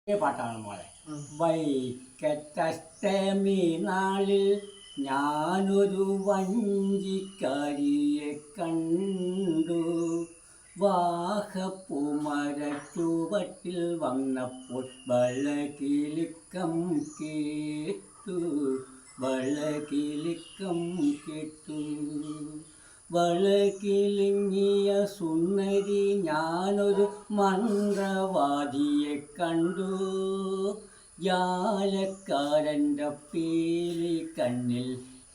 പാട്ടാണ് മോളെ. വൈക്കത്തഷ്ടമി നാളിൽ ഞാനൊരു വഞ്ചിക്കാരിയെ കണ്ടു. വാഹപ്പൂമരച്ചുവട്ടിൽ വന്നപ്പോൾ വളകിലുക്കം കേട്ടു, വളകിലുക്കം കേട്ടു. വളകിലിങ്ങിയ സുന്ദരി ഞാനൊരു മന്ത്രവാദിയെ കണ്ടു. ജാലക്കാരൻ്റെ പീലി കണ്ണിൽ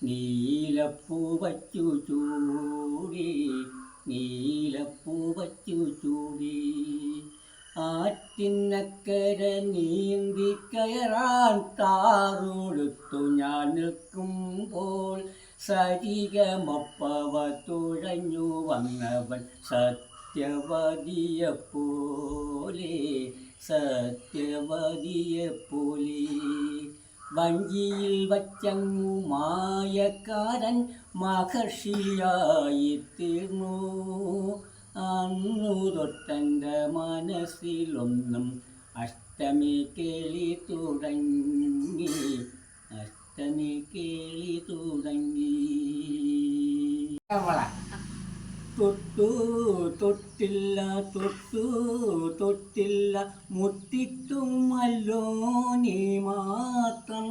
നീലപ്പൂ വച്ചു ചൂടി, നീലപ്പൂ വച്ചു ചൂടി. ആറ്റിനക്കര നീന്തി കയറാൻ താറുടുത്തു ഞാൻ നിൽക്കുമ്പോൾ സരിഗമപ്പവ തുഴഞ്ഞു വന്നവൻ സത്യവതിയെപ്പോലെ, സത്യവതിയെപ്പോലെ. വഞ്ചിയിൽ വച്ചങ്ങു മായക്കാരൻ മഹർഷിയായി തീർന്നു. അന്നു തൊട്ടെൻ്റെ മനസ്സിലൊന്നും അഷ്ടമി കേളി തുടങ്ങി, അഷ്ടമി കേളി തുടങ്ങി. തൊട്ടു തൊട്ടില്ല, തൊട്ടു തൊട്ടില്ല, മുത്തിട്ടുമല്ലോ നീ മാത്രം.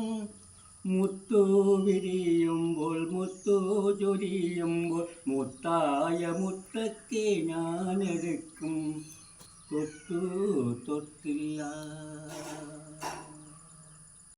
മുത്തു വിരിയുമ്പോൾ, മുത്തു ചൊരിയുമ്പോൾ മുത്തായ മുത്തൊക്കെ ഞാനെടുക്കും. തൊട്ടു